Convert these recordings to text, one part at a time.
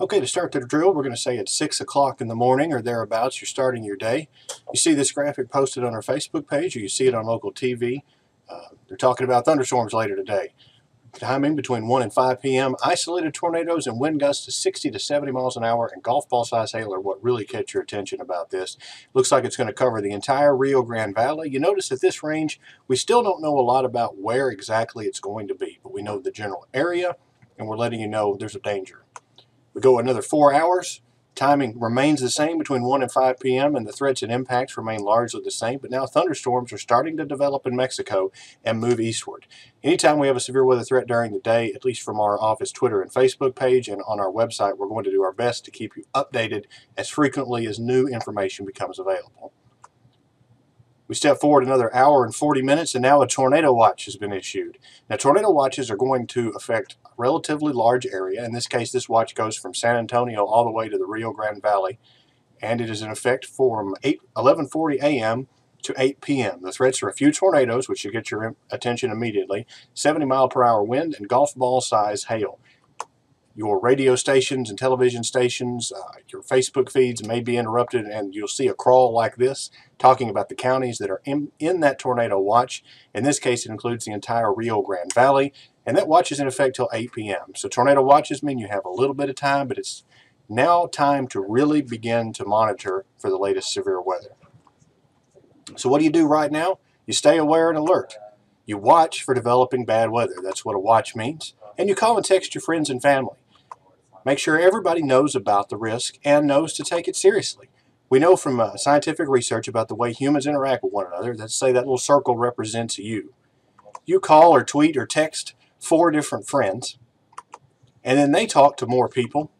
Okay, to start the drill, we're going to say it's 6 o'clock in the morning or thereabouts. You're starting your day. You see this graphic posted on our Facebook page, or you see it on local TV. They're talking about thunderstorms later today. Timing between 1 and 5 p.m. Isolated tornadoes and wind gusts to 60 to 70 miles an hour and golf ball size hail are what really catch your attention about this. Looks like it's going to cover the entire Rio Grande Valley. You notice at this range, we still don't know a lot about where exactly it's going to be, but we know the general area, and we're letting you know there's a danger. We go another 4 hours. Timing remains the same between 1 and 5 p.m. and the threats and impacts remain largely the same, but now thunderstorms are starting to develop in Mexico and move eastward. Anytime we have a severe weather threat during the day, at least from our office Twitter and Facebook page and on our website, we're going to do our best to keep you updated as frequently as new information becomes available. We step forward another hour and 40 minutes, and now a tornado watch has been issued. Now, tornado watches are going to affect a relatively large area. In this case, this watch goes from San Antonio all the way to the Rio Grande Valley, and it is in effect from 11:40 a.m. to 8 p.m. The threats are a few tornadoes, which should get your attention immediately, 70-mile-per-hour wind, and golf ball size hail. Your radio stations and television stations, your Facebook feeds may be interrupted, and you'll see a crawl like this talking about the counties that are in that tornado watch. In this case, it includes the entire Rio Grande Valley, and that watch is in effect till 8 p.m. So tornado watches mean you have a little bit of time, but it's now time to really begin to monitor for the latest severe weather. So what do you do right now? You stay aware and alert. You watch for developing bad weather. That's what a watch means. And you call and text your friends and family. Make sure everybody knows about the risk and knows to take it seriously. We know from scientific research about the way humans interact with one another that say that little circle represents you. You call or tweet or text 4 different friends, and then they talk to more people,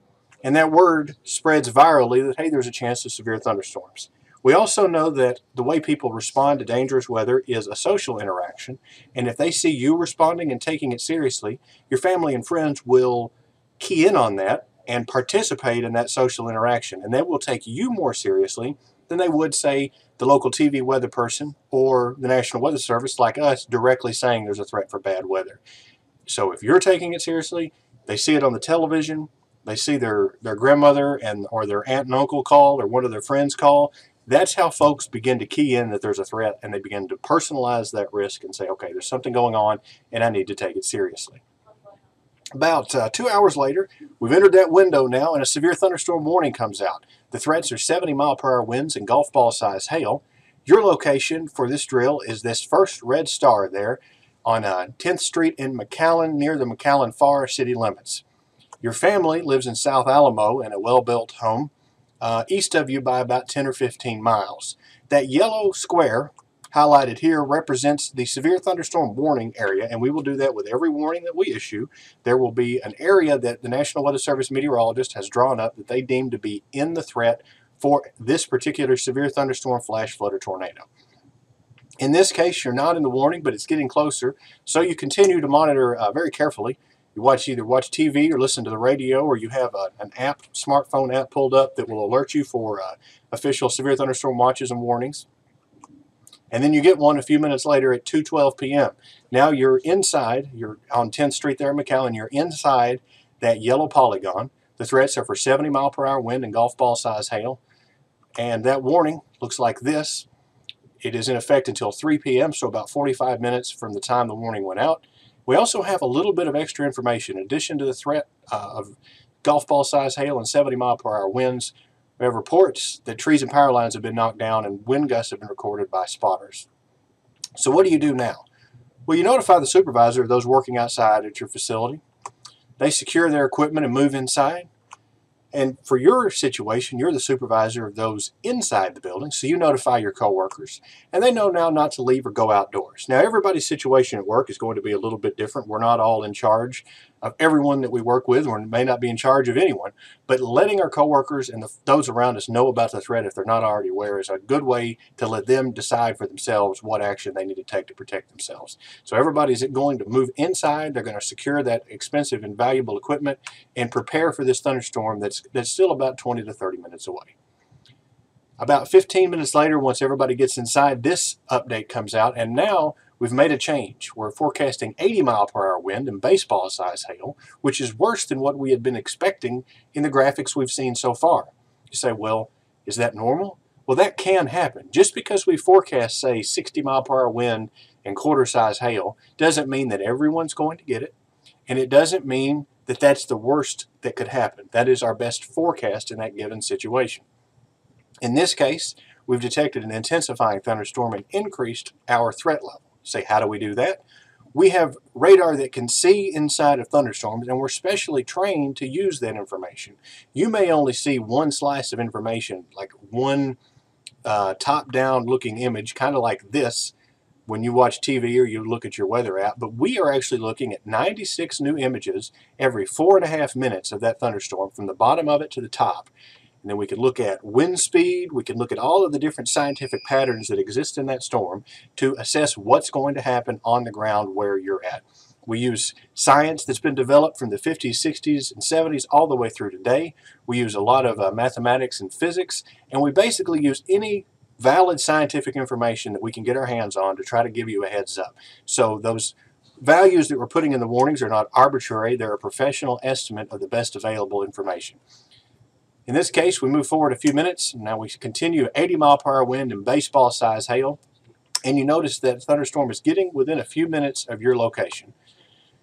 and that word spreads virally that, hey, there's a chance of severe thunderstorms. We also know that the way people respond to dangerous weather is a social interaction, and if they see you responding and taking it seriously, your family and friends will key in on that and participate in that social interaction, and they will take you more seriously than they would, say, the local TV weather person or the National Weather Service like us directly saying there's a threat for bad weather. So if you're taking it seriously, they see it on the television, they see their grandmother or their aunt and uncle call or one of their friends call. That's how folks begin to key in that there's a threat, and they begin to personalize that risk and say, okay, there's something going on and I need to take it seriously. About 2 hours later, we've entered that window now, and a severe thunderstorm warning comes out. The threats are 70-mile-per-hour winds and golf ball size hail. Your location for this drill is this first red star there on 10th Street in McAllen, near the McAllen-Farr city limits. Your family lives in South Alamo in a well-built home east of you by about 10 or 15 miles. That yellow square highlighted here represents the severe thunderstorm warning area, and we will do that with every warning that we issue. There will be an area that the National Weather Service meteorologist has drawn up that they deem to be in the threat for this particular severe thunderstorm, flash flood, or tornado. In this case, you're not in the warning, but it's getting closer, so you continue to monitor very carefully. You either watch TV or listen to the radio, or you have an app, smartphone app pulled up that will alert you for official severe thunderstorm watches and warnings. And then you get one a few minutes later at 2:12 p.m. Now you're inside, you're on 10th Street there in McAllen, you're inside that yellow polygon. The threats are for 70-mile-per-hour wind and golf ball size hail. And that warning looks like this. It is in effect until 3 p.m., so about 45 minutes from the time the warning went out. We also have a little bit of extra information. In addition to the threat of golf ball size hail and 70-mile-per-hour winds, we have reports that trees and power lines have been knocked down and wind gusts have been recorded by spotters. So what do you do now? Well, you notify the supervisor of those working outside at your facility. They secure their equipment and move inside. And for your situation, you're the supervisor of those inside the building, so you notify your coworkers, and they know now not to leave or go outdoors. Now, everybody's situation at work is going to be a little bit different. We're not all in charge of everyone that we work with, or may not be in charge of anyone, but letting our coworkers and those around us know about the threat if they're not already aware is a good way to let them decide for themselves what action they need to take to protect themselves. So everybody's going to move inside. They're going to secure that expensive and valuable equipment and prepare for this thunderstorm that's still about 20 to 30 minutes away. About 15 minutes later, once everybody gets inside, this update comes out, and now we've made a change. We're forecasting 80-mile-per-hour wind and baseball-sized hail, which is worse than what we had been expecting in the graphics we've seen so far. You say, well, is that normal? Well, that can happen. Just because we forecast, say, 60-mile-per-hour wind and quarter-size hail doesn't mean that everyone's going to get it, and it doesn't mean that that's the worst that could happen. That is our best forecast in that given situation. In this case, we've detected an intensifying thunderstorm and increased our threat level. Say, how do we do that? We have radar that can see inside of thunderstorms, and we're specially trained to use that information. You may only see one slice of information, like one top-down looking image, kind of like this, when you watch TV or you look at your weather app, but we are actually looking at 96 new images every 4.5 minutes of that thunderstorm, from the bottom of it to the top. And then we can look at wind speed, we can look at all of the different scientific patterns that exist in that storm to assess what's going to happen on the ground where you're at. We use science that's been developed from the 50s, 60s, and 70s all the way through today. We use a lot of mathematics and physics, and we basically use any valid scientific information that we can get our hands on to try to give you a heads up. So those values that we're putting in the warnings are not arbitrary. They're a professional estimate of the best available information. In this case, we move forward a few minutes. Now we continue 80-mile-per-hour wind and baseball-sized hail. And you notice that thunderstorm is getting within a few minutes of your location.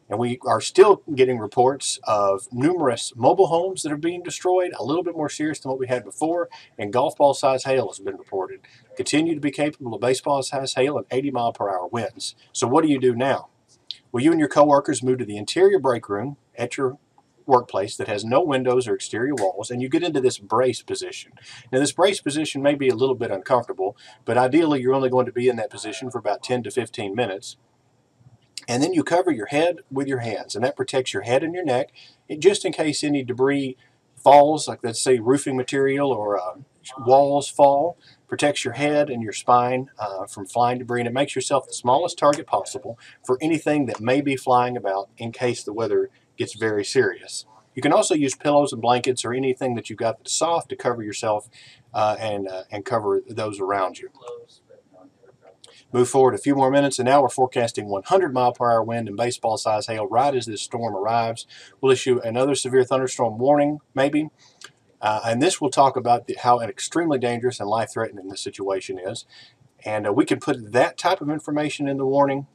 And we are still getting reports of numerous mobile homes that are being destroyed, a little bit more serious than what we had before, and golf ball-sized hail has been reported. Continue to be capable of baseball-sized hail and 80-mile-per-hour winds. So what do you do now? Well, you and your coworkers move to the interior break room at your workplace that has no windows or exterior walls, and you get into this brace position. Now, this brace position may be a little bit uncomfortable, but ideally you're only going to be in that position for about 10 to 15 minutes. And then you cover your head with your hands, and that protects your head and your neck, just in case any debris falls, like let's say roofing material or walls fall. Protects your head and your spine from flying debris, and it makes yourself the smallest target possible for anything that may be flying about in case the weather gets very serious. You can also use pillows and blankets or anything that you've got that's soft to cover yourself and cover those around you. Move forward a few more minutes, and now we're forecasting 100-mile-per-hour wind and baseball-sized hail right as this storm arrives. We'll issue another severe thunderstorm warning, maybe, and this will talk about how extremely dangerous and life-threatening this situation is. And we can put that type of information in the warning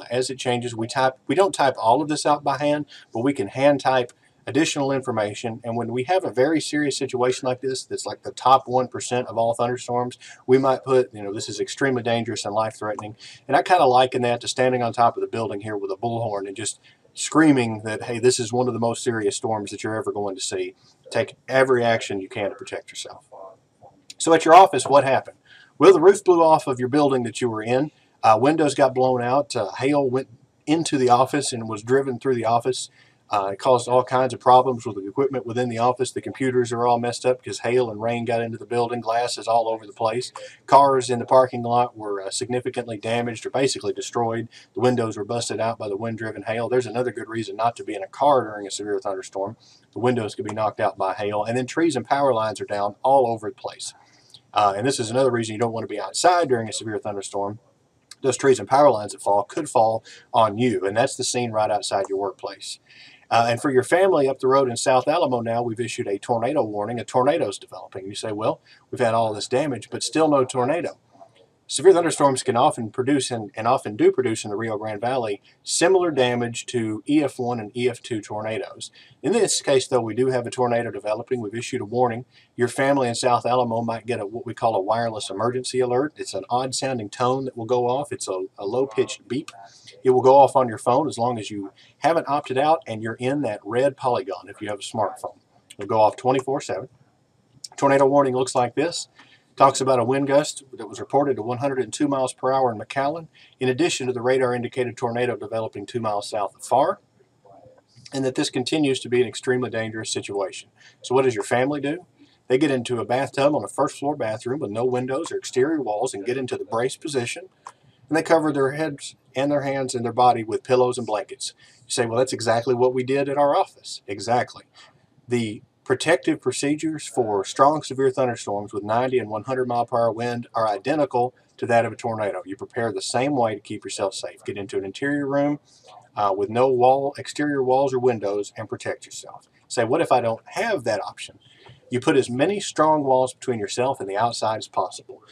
as it changes. We don't type all of this out by hand, but we can hand type additional information. And when we have a very serious situation like this, that's like the top 1% of all thunderstorms, we might put, this is extremely dangerous and life-threatening. And I kind of liken that to standing on top of the building here with a bullhorn and just screaming that, hey, this is one of the most serious storms that you're ever going to see. Take every action you can to protect yourself. So at your office, what happened? Well, the roof blew off of your building that you were in. Windows got blown out. Hail went into the office and was driven through the office. It caused all kinds of problems with the equipment within the office. The computers are all messed up because hail and rain got into the building. Glass is all over the place. Cars in the parking lot were significantly damaged or basically destroyed. The windows were busted out by the wind-driven hail. There's another good reason not to be in a car during a severe thunderstorm. The windows could be knocked out by hail. And then trees and power lines are down all over the place. And this is another reason you don't want to be outside during a severe thunderstorm. Those trees and power lines that could fall on you, and that's the scene right outside your workplace. And for your family up the road in South Alamo now, we've issued a tornado warning. A tornado's developing. You say, well, we've had all this damage, but still no tornado. Severe thunderstorms can often produce, and often do produce in the Rio Grande Valley, similar damage to EF1 and EF2 tornadoes. In this case, though, we do have a tornado developing. We've issued a warning. Your family in South Alamo might get what we call a wireless emergency alert. It's an odd-sounding tone that will go off. It's a low-pitched beep. It will go off on your phone as long as you haven't opted out and you're in that red polygon if you have a smartphone. It'll go off 24/7. Tornado warning looks like this. Talks about a wind gust that was reported to 102 miles per hour in McAllen, in addition to the radar-indicated tornado developing 2 miles south of Farr, and that this continues to be an extremely dangerous situation. So what does your family do? They get into a bathtub on a first-floor bathroom with no windows or exterior walls and get into the brace position, and they cover their heads and their hands and their body with pillows and blankets. You say, well, that's exactly what we did at our office. Exactly. The Protective procedures for strong, severe thunderstorms with 90 and 100 mile per hour wind are identical to that of a tornado. You prepare the same way to keep yourself safe. Get into an interior room with no exterior walls or windows, and protect yourself. Say, what if I don't have that option? You put as many strong walls between yourself and the outside as possible.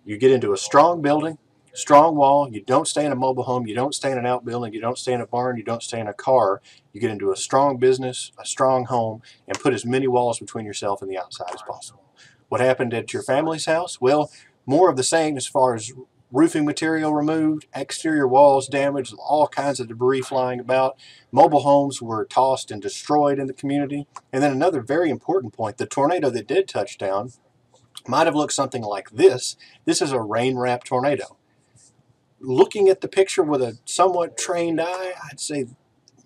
You get into a strong building, strong wall. You don't stay in a mobile home. You don't stay in an outbuilding. You don't stay in a barn. You don't stay in a car. You get into a strong business, a strong home, and put as many walls between yourself and the outside as possible. What happened at your family's house? Well, more of the same as far as roofing material removed, exterior walls damaged, all kinds of debris flying about. Mobile homes were tossed and destroyed in the community. And then another very important point, the tornado that did touch down might have looked something like this. This is a rain-wrapped tornado. Looking at the picture with a somewhat trained eye, I'd say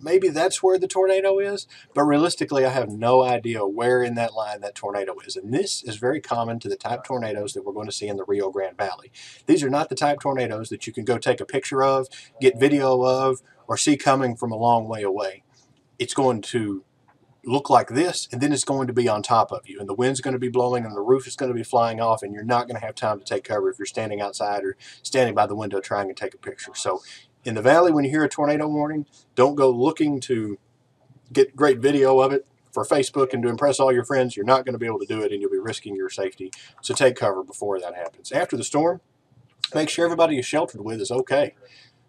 maybe that's where the tornado is, but realistically I have no idea where in that line that tornado is. And this is very common to the type tornadoes that we're going to see in the Rio Grande Valley. These are not the type tornadoes that you can go take a picture of, get video of, or see coming from a long way away. It's going to look like this, and then it's going to be on top of you, and the wind's going to be blowing, and the roof is going to be flying off, and you're not going to have time to take cover if you're standing outside or standing by the window trying to take a picture. So in the valley, when you hear a tornado warning, don't go looking to get great video of it for Facebook and to impress all your friends. You're not going to be able to do it, and you'll be risking your safety. So take cover before that happens. After the storm, make sure everybody you're sheltered with is okay.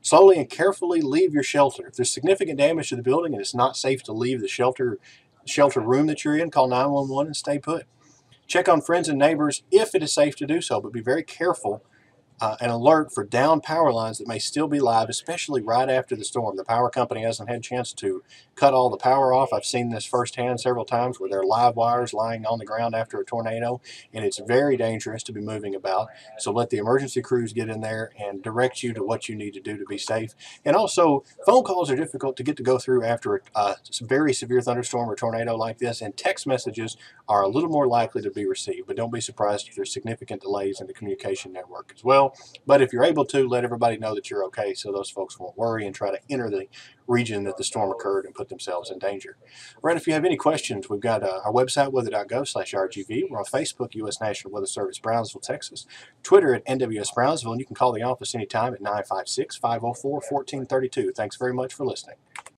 Slowly and carefully leave your shelter. If there's significant damage to the building and it's not safe to leave the shelter room that you're in, call 911 and stay put. Check on friends and neighbors if it is safe to do so, but be very careful and alert for downed power lines that may still be live, especially right after the storm. The power company hasn't had a chance to cut all the power off. I've seen this firsthand several times where there are live wires lying on the ground after a tornado, and it's very dangerous to be moving about. So let the emergency crews get in there and direct you to what you need to do to be safe. And also, phone calls are difficult to get to go through after a very severe thunderstorm or tornado like this, and text messages are a little more likely to be received. But don't be surprised if there's significant delays in the communication network as well. But if you're able to, let everybody know that you're okay so those folks won't worry and try to enter the region that the storm occurred and put themselves in danger. Right, if you have any questions, we've got our website, weather.gov/RGV. We're on Facebook, U.S. National Weather Service, Brownsville, Texas. Twitter at NWS Brownsville, and you can call the office anytime at 956-504-1432. Thanks very much for listening.